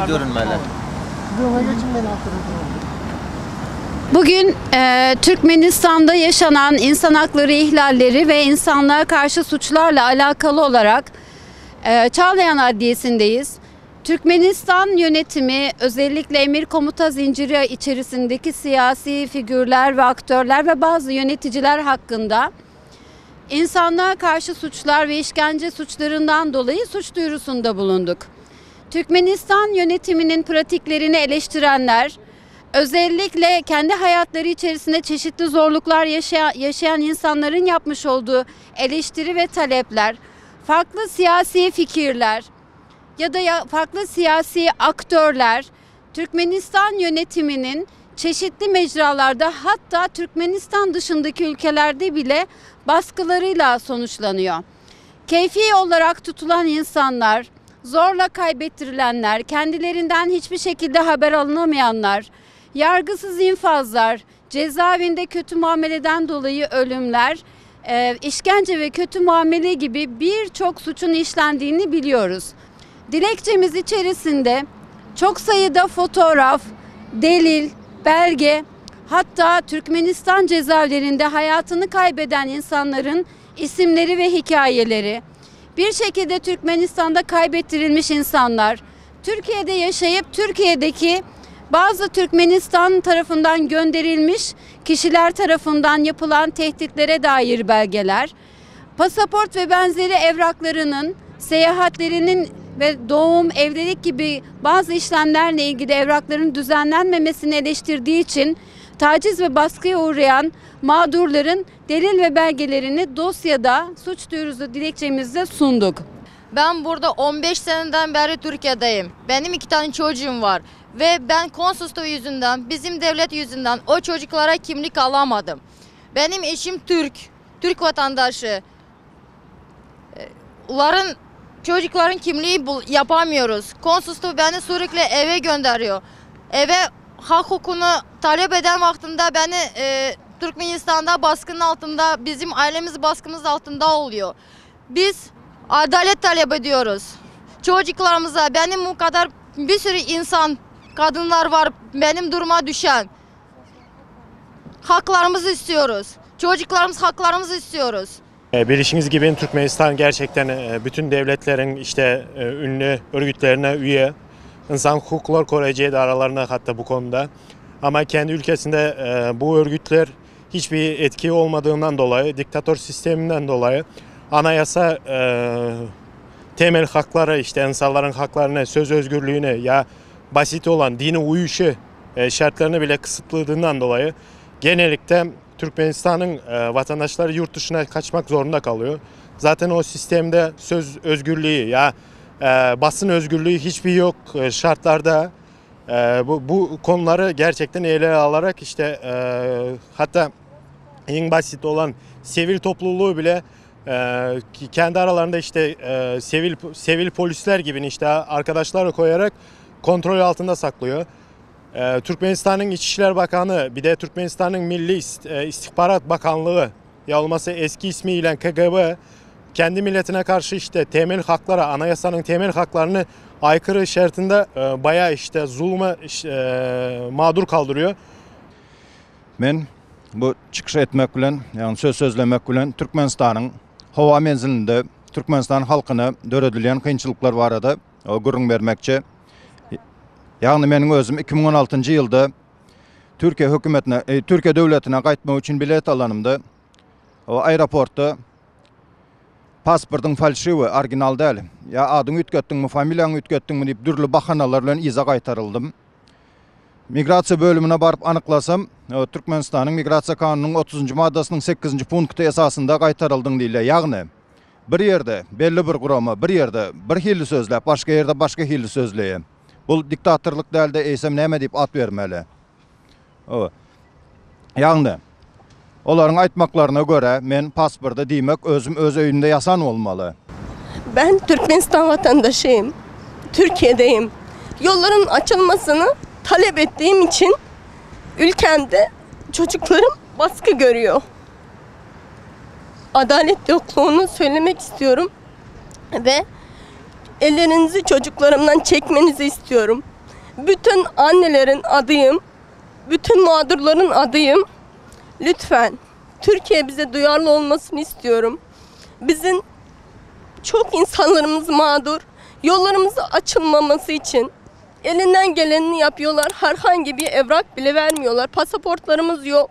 görünmeli. Bugün Türkmenistan'da yaşanan insan hakları ihlalleri ve insanlığa karşı suçlarla alakalı olarak Çağlayan Adliyesi'ndeyiz. Türkmenistan yönetimi özellikle emir komuta zinciri içerisindeki siyasi figürler ve aktörler ve bazı yöneticiler hakkında insanlığa karşı suçlar ve işkence suçlarından dolayı suç duyurusunda bulunduk. Türkmenistan yönetiminin pratiklerini eleştirenler, özellikle kendi hayatları içerisinde çeşitli zorluklar yaşayan insanların yapmış olduğu eleştiri ve talepler, farklı siyasi fikirler ya da farklı siyasi aktörler Türkmenistan yönetiminin çeşitli mecralarda, hatta Türkmenistan dışındaki ülkelerde bile baskılarıyla sonuçlanıyor. Keyfi olarak tutulan insanlar, zorla kaybettirilenler, kendilerinden hiçbir şekilde haber alınamayanlar, yargısız infazlar, cezaevinde kötü muameleden dolayı ölümler, işkence ve kötü muamele gibi birçok suçun işlendiğini biliyoruz. Dilekçemiz içerisinde çok sayıda fotoğraf, delil, belge, hatta Türkmenistan cezaevlerinde hayatını kaybeden insanların isimleri ve hikayeleri, bir şekilde Türkmenistan'da kaybettirilmiş insanlar, Türkiye'de yaşayıp Türkiye'deki bazı Türkmenistan tarafından gönderilmiş kişiler tarafından yapılan tehditlere dair belgeler, pasaport ve benzeri evraklarının, seyahatlerinin ve doğum, evlilik gibi bazı işlemlerle ilgili evrakların düzenlenmemesini eleştirdiği için taciz ve baskıya uğrayan mağdurların delil ve belgelerini dosyada suç duyurusu dilekçemizde sunduk. Ben burada 15 seneden beri Türkiye'deyim. Benim 2 tane çocuğum var. Ve ben konsosluk yüzünden, bizim devlet yüzünden o çocuklara kimlik alamadım. Benim eşim Türk vatandaşı. Çocukların kimliği yapamıyoruz. Konsosluk beni sürekli eve gönderiyor. Eve hak hukukunu talep eden vaktinde beni Türkmenistan'da baskının altında, bizim ailemiz baskımız altında oluyor. Biz adalet talep ediyoruz. Çocuklarımıza, benim bu kadar bir sürü insan, kadınlar var benim duruma düşen. Haklarımızı istiyoruz. Çocuklarımız haklarımızı istiyoruz. Bildiğiniz gibi Türkmenistan gerçekten bütün devletlerin ünlü örgütlerine üye. İnsan hukuklar koruyucu da aralarında hatta bu konuda. Ama kendi ülkesinde bu örgütler hiçbir etki olmadığından dolayı, diktatör sisteminden dolayı anayasa temel hakları, insanların haklarını, söz özgürlüğüne ya basit olan dini uyuşu şartlarını bile kısıtladığından dolayı genellikle Türkmenistan'ın vatandaşları yurt dışına kaçmak zorunda kalıyor. Zaten o sistemde söz özgürlüğü ya basın özgürlüğü hiçbir yok şartlarda. Bu konuları gerçekten ele alarak hatta en basit olan sivil topluluğu bile kendi aralarında sivil polisler gibi arkadaşları koyarak kontrol altında saklıyor. Türkmenistan'ın İçişler Bakanı, bir de Türkmenistan'ın Milli İstihbarat Bakanlığı ya olması eski ismiyle KGB kendi milletine karşı temel haklara, anayasanın temel haklarını aykırı şartında bayağı zulme mağdur kaldırıyor. Men bu çıkış etmek bilen, yani söz sözlemek bilen Türkmenistan'ın hava menzilinde Türkmenistan halkına döredilen kıyınçılıklar var da gurrun vermekçe. Yani benim özüm 2016 yılda Türkiye hükümetine, Türkiye devletine qaytmak için bilet alanımda o aeroportta pasportun falşivi, orijinal değil. Ya adını ütköttün mü, familyanı ütköttün mü deyip dürlü bahanalarla iza qaytarıldım. Migrasiya bölümüne barıp anıklasam, Türkmenistan'ın Migrasiya Kanunu'nun 30. maddasının 8. punktu esasında qaytarıldın deyile. Yani bir yerde belli bir kurama, bir yerde bir hilli sözlep, başka yerde başka hilli sözleyem. Bu diktatörlük değil de eysem neme deyip at vermeli. Yani onların aytmaklarına göre men pasporta demek özüm öz öyünde yasan olmalı. Ben Türkmenistan vatandaşıyım. Türkiye'deyim. Yolların açılmasını talep ettiğim için ülkemde çocuklarım baskı görüyor. Adalet yokluğunu söylemek istiyorum ve ellerinizi çocuklarımdan çekmenizi istiyorum. Bütün annelerin adıyım, bütün mağdurların adıyım. Lütfen Türkiye bize duyarlı olmasını istiyorum. Bizim çok insanlarımız mağdur. Yollarımızın açılmaması için elinden gelenini yapıyorlar. Herhangi bir evrak bile vermiyorlar. Pasaportlarımız yok.